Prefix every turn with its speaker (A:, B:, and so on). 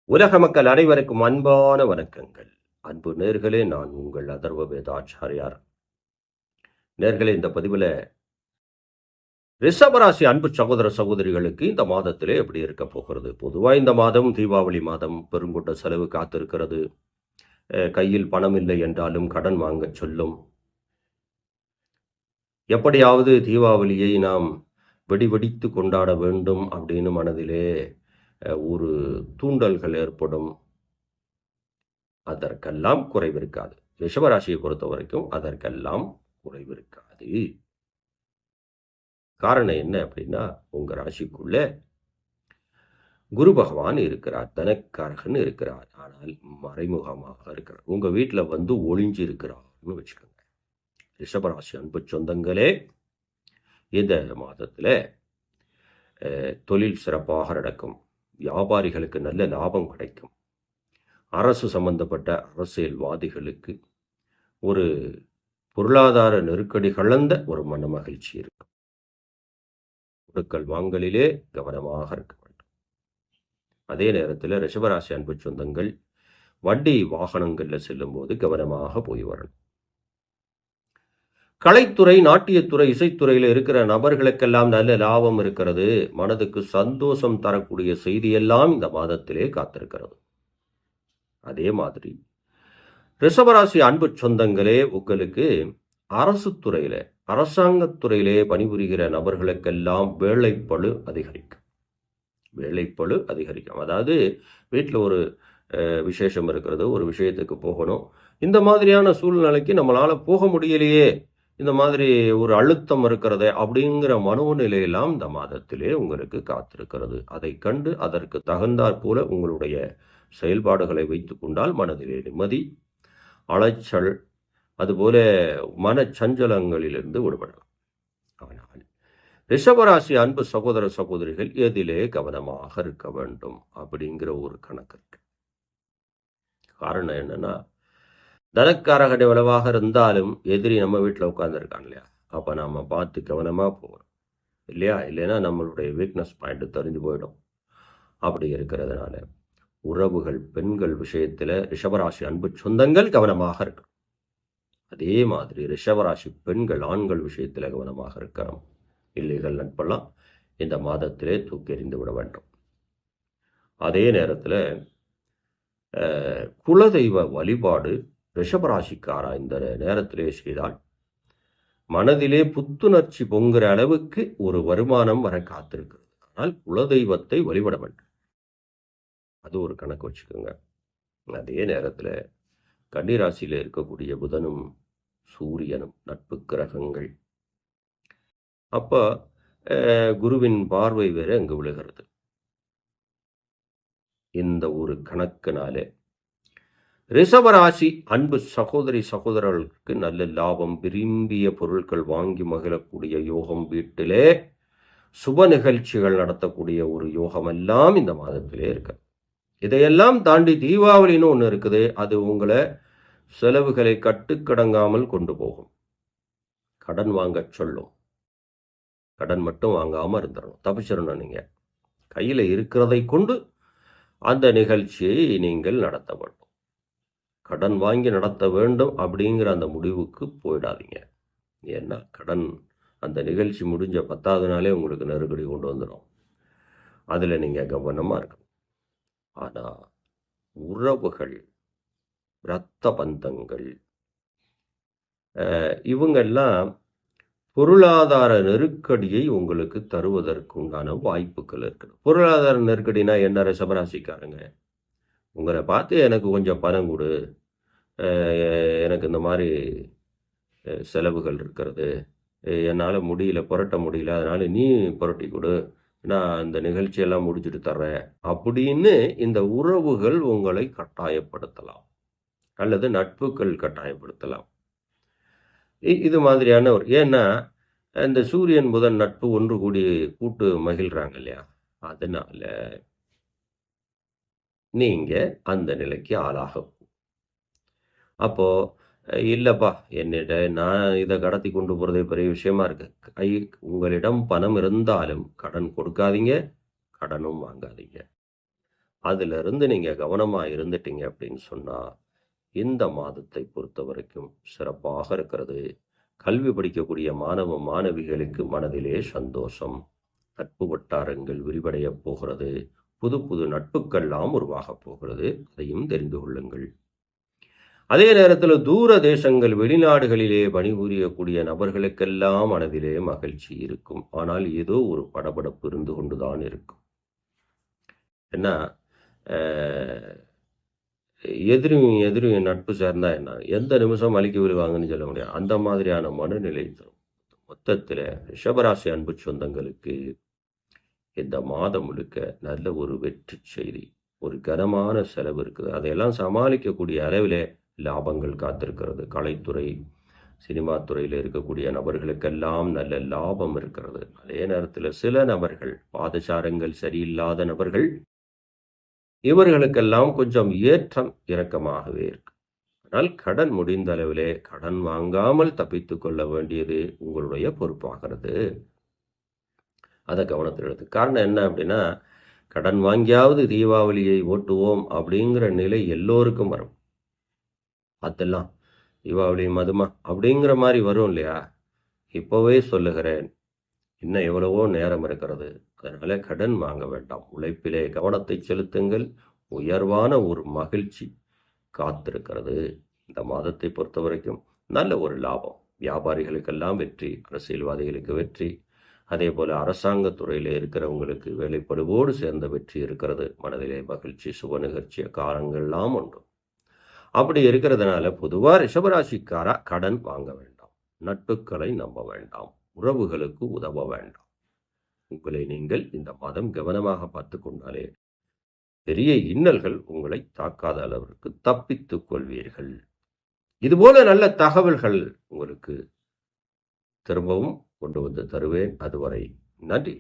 A: உலக மக்கள் அனைவருக்கும் அன்பான வணக்கங்கள். அன்பு நேர்களே, நான் உங்கள் அதர்வ வேதாச்சாரியார். நேர்களே, இந்த பதிவில் ரிஷபராசி அன்பு சகோதர சகோதரிகளுக்கு இந்த மாதத்திலே எப்படி இருக்க போகிறது? பொதுவாக இந்த மாதம் தீபாவளி மாதம், பெருங்கொண்ட செலவு காத்திருக்கிறது. கையில் பணம் இல்லை என்றாலும் கடன் வாங்க சொல்லும். எப்படியாவது தீபாவளியை நாம் வெடிவெடித்து கொண்டாட வேண்டும் அப்படின்னு மனதிலே ஒரு தூண்டல்கள் ஏற்படும். அதற்கெல்லாம் குறைவிருக்காது. ரிஷபராசியை பொறுத்த வரைக்கும் அதற்கெல்லாம் குறைவிருக்காது. காரணம் என்ன அப்படின்னா, உங்க ராசிக்குள்ள குரு பகவான் இருக்கிறார், தனக்காரகன் இருக்கிறார். ஆனால் மறைமுகமாக இருக்கிறார். உங்க வீட்டுல வந்து ஒளிஞ்சு இருக்கிறார்னு வச்சுக்கோங்க. ரிஷபராசி அன்பு சொந்தங்களே, இந்த மாதத்துல தொழில் சிறப்பாக நடக்கும். வியாபாரிகளுக்கு நல்ல லாபம் கிடைக்கும். அரசு சம்பந்தப்பட்ட அரசியல்வாதிகளுக்கு ஒரு பொருளாதார நெருக்கடி கலந்த ஒரு மன மகிழ்ச்சி இருக்கும். கொடுக்கல் வாங்கலிலே கவனமாக இருக்க வேண்டும். அதே நேரத்தில் ரிஷபராசி அன்பு சொந்தங்கள் வண்டி வாகனங்களில் செல்லும் போது கவனமாக போய் வரணும். கலைத்துறை, நாட்டியத்துறை, இசைத்துறையில் இருக்கிற நபர்களுக்கெல்லாம் நல்ல லாபம் இருக்கிறது. மனதுக்கு சந்தோஷம் தரக்கூடிய செய்தியெல்லாம் இந்த மாதத்திலே காத்திருக்கிறது. அதே மாதிரி ரிஷபராசி அன்பு சொந்தங்களே, உங்களுக்கு அரசு துறையில, அரசாங்கத்துறையிலே பணிபுரிகிற நபர்களுக்கெல்லாம் வேலைப்பளு அதிகரிக்கும். வேலைப்பளு அதிகரிக்கும். அதாவது வீட்டில் ஒரு விசேஷம் இருக்கிறது, ஒரு விஷயத்துக்கு போகணும். இந்த மாதிரியான சூழ்நிலைக்கு நம்மளால போக முடியலையே, இந்த மாதிரி ஒரு அழுத்தம் இருக்கிறது அப்படிங்கிற மனோநிலையெல்லாம் இந்த மாதத்திலே உங்களுக்கு காத்திருக்கிறது. அதை கண்டு அதற்கு தகுந்தாற் போல உங்களுடைய செயல்பாடுகளை வைத்து கொண்டால் மனதிலே நிம்மதி, அலைச்சல், அதுபோல மனச்சஞ்சலங்களிலிருந்து விடுபடலாம். ஆனால் ரிஷபராசி அன்பு சகோதர சகோதரிகள் எதிலே கவனமாக இருக்க வேண்டும் அப்படிங்கிற ஒரு கணக்கு இருக்கு. காரணம் என்னன்னா, தனக்காரகடை வளவாக இருந்தாலும் எதிரி நம்ம வீட்டில் உட்காந்துருக்கான் இல்லையா, அப்போ நம்ம பார்த்து கவனமாக போகணும் இல்லையா? இல்லைன்னா நம்மளுடைய வீக்னஸ் பாயிண்ட் தெரிஞ்சு போயிடும். அப்படி இருக்கிறதுனால உறவுகள், பெண்கள் விஷயத்தில் ரிஷபராசி அன்பு சொந்தங்கள் கவனமாக இருக்கணும். அதே மாதிரி ரிஷபராசி பெண்கள், ஆண்கள் விஷயத்தில் கவனமாக இருக்கணும். இல்லைகள் நட்பெல்லாம் இந்த மாதத்திலே தூக்கி எறிந்து விட வேண்டும். அதே நேரத்தில் குலதெய்வ வழிபாடு ரிஷபராசிக்காரா இந்த நேரத்திலே செய்தால் மனதிலே புத்துணர்ச்சி பொங்குற அளவுக்கு ஒரு வருமானம் வர காத்திருக்கிறது. ஆனால் குலதெய்வத்தை வழிபட வேண்டும். அது ஒரு கணக்கு வச்சுக்கோங்க. அதே நேரத்தில் கன்னிராசியில் இருக்கக்கூடிய புதனும் சூரியனும் நட்பு கிரகங்கள். அப்போ குருவின் பார்வை வேற அங்கு விழுகிறது. இந்த ஒரு கணக்கினாலே ரிஷபராசி அன்பு சகோதரி சகோதரர்களுக்கு நல்ல லாபம், விரும்பிய பொருட்கள் வாங்கி மகிழக்கூடிய யோகம், வீட்டிலே சுப நிகழ்ச்சிகள் நடத்தக்கூடிய ஒரு யோகம் எல்லாம் இந்த மாதத்திலே இருக்கு. இதையெல்லாம் தாண்டி தீபாவளின்னு ஒன்று இருக்குது. அது உங்களை செலவுகளை கட்டுக்கடங்காமல் கொண்டு போகும். கடன் வாங்க சொல்லும். கடன் மட்டும் வாங்காமல் இருந்துடணும், தப்பிச்சிடணும். நீங்கள் கையில் இருக்கிறதை கொண்டு அந்த நிகழ்ச்சியை நீங்கள் நடத்த வேண்டும். கடன் வாங்கி நடத்த வேண்டும் அப்படிங்கிற அந்த முடிவுக்கு போயிடாதீங்க. ஏன்னா கடன் அந்த நிகழ்ச்சி முடிஞ்ச 10வது நாளே உங்களுக்கு நெருக்கடி கொண்டு வந்துடும். அதில் நீங்கள் கவனமாக இருக்கணும். ஆனால் உறவுகள், இரத்த பந்தங்கள், இவங்கெல்லாம் பொருளாதார நெருக்கடியை உங்களுக்கு தருவதற்கு உண்டான வாய்ப்புகள் இருக்குது. பொருளாதார நெருக்கடினா என்ன? ரிஷபராசிக்காரங்க உங்களை பார்த்து எனக்கு கொஞ்சம் பணம் கொடு, எனக்கு இந்த மாதிரி செலவுகள் இருக்கிறது, என்னால் முடியல, புரட்ட முடியல, அதனால் நீ புரட்டி கொடு, நான் இந்த நிகழ்ச்சியெல்லாம் முடிச்சுட்டு தர்றேன் அப்படின்னு இந்த உறவுகள் உங்களை கட்டாயப்படுத்தலாம், அல்லது நட்புகள் கட்டாயப்படுத்தலாம். இது மாதிரியான ஒரு, ஏன்னா இந்த சூரியன் புதன் நட்பு ஒன்று கூடி கூட்டு மகிழ்றாங்க இல்லையா, அதனால நீங்க அந்த நிலைக்கு ஆளாகும். அப்போ இல்லைப்பா, என்னிட நான் இதை கடத்தி கொண்டு போகிறதே பெரிய விஷயமா இருக்கு. உங்களிடம் பணம் இருந்தாலும் கடன் கொடுக்காதீங்க, கடனும் வாங்காதீங்க. அதிலிருந்து நீங்கள் கவனமாக இருந்துட்டீங்க அப்படின்னு சொன்னால் இந்த மாதத்தை பொறுத்த வரைக்கும் சிறப்பாக இருக்கிறது. கல்வி படிக்கக்கூடிய மாணவ மாணவிகளுக்கு மனதிலே சந்தோஷம். நட்பு வட்டாரங்கள் விரிவடையப் போகிறது. புது புது நட்புக்கெல்லாம் உருவாகப் போகிறது. அதையும் தெரிந்து கொள்ளுங்கள். அதே நேரத்தில் தூர தேசங்கள் வெளிநாடுகளிலே பணிபுரியக்கூடிய நபர்களுக்கெல்லாம் மனதிலே மகிழ்ச்சி இருக்கும். ஆனால் ஏதோ ஒரு படபடப்பு இருந்து கொண்டுதான் இருக்கும். ஏன்னா எதிரும் நட்பு சேர்ந்தா என்ன, எந்த நிமிஷம் அழிக்க விழுவாங்கன்னு சொல்ல முடியாது. அந்த மாதிரியான மனநிலை தரும். மொத்தத்தில் ரிஷபராசி அன்பு சொந்தங்களுக்கு இந்த மாதம் முழுக்க நல்ல ஒரு வெற்றி செய்தி. ஒரு கனமான செலவு இருக்குது. அதையெல்லாம் சமாளிக்கக்கூடிய அளவில் லாபங்கள் காத்திருக்கிறது. கலைத்துறை, சினிமா துறையில் இருக்கக்கூடிய நபர்களுக்கெல்லாம் நல்ல லாபம் இருக்கிறது. அதே நேரத்தில் சில நபர்கள், பாதசாரங்கள் சரியில்லாத நபர்கள், இவர்களுக்கெல்லாம் கொஞ்சம் ஏற்றம் இறக்கமாகவே இருக்கு. ஆனால் கடன் முடிந்த அளவிலே கடன் வாங்காமல் தப்பித்து கொள்ள வேண்டியது உங்களுடைய பொறுப்பாகிறது. அதை கவனத்தில் எடுத்து. காரணம் என்ன அப்படின்னா, கடன் வாங்கியாவது தீபாவளியை ஓட்டுவோம் அப்படிங்கிற நிலை எல்லோருக்கும் வரும். அதெல்லாம் தீபாவளி மதுமா அப்படிங்கிற மாதிரி வரும் இல்லையா? இப்போவே சொல்லுகிறேன், இன்னும் எவ்வளவோ நேரம் இருக்கிறது. அதனால கடன் வாங்க வேண்டாம். உழைப்பிலே கவனத்தை செலுத்துங்கள். உயர்வான ஒரு மகிழ்ச்சி காத்திருக்கிறது. இந்த மாதத்தை பொறுத்த வரைக்கும் நல்ல ஒரு லாபம். வியாபாரிகளுக்கெல்லாம் வெற்றி, அரசியல்வாதிகளுக்கு வெற்றி, அதே போல் அரசாங்கத்துறையில் இருக்கிறவங்களுக்கு வேலைப்படுவோடு சேர்ந்த வெற்றி இருக்கிறது. மனதிலே மகிழ்ச்சி, சுப நிகழ்ச்சிய காலங்கள்லாம் உண்டு. அப்படி இருக்கிறதுனால பொதுவாக ரிஷபராசிக்காரா கடன் வாங்க வேண்டாம். நட்புகளை நம்ப வேண்டாம். உறவுகளுக்கு உதவ வேண்டாம். உங்களை நீங்கள் இந்த மாதம் கவனமாக பார்த்து கொண்டாலே பெரிய இன்னல்கள் உங்களை தாக்காத அளவிற்கு தப்பித்துக் கொள்வீர்கள். இதுபோல நல்ல தகவல்கள் உங்களுக்கு திரும்பவும் கொண்டு வந்து தருவேன். அதுவரை நன்றி.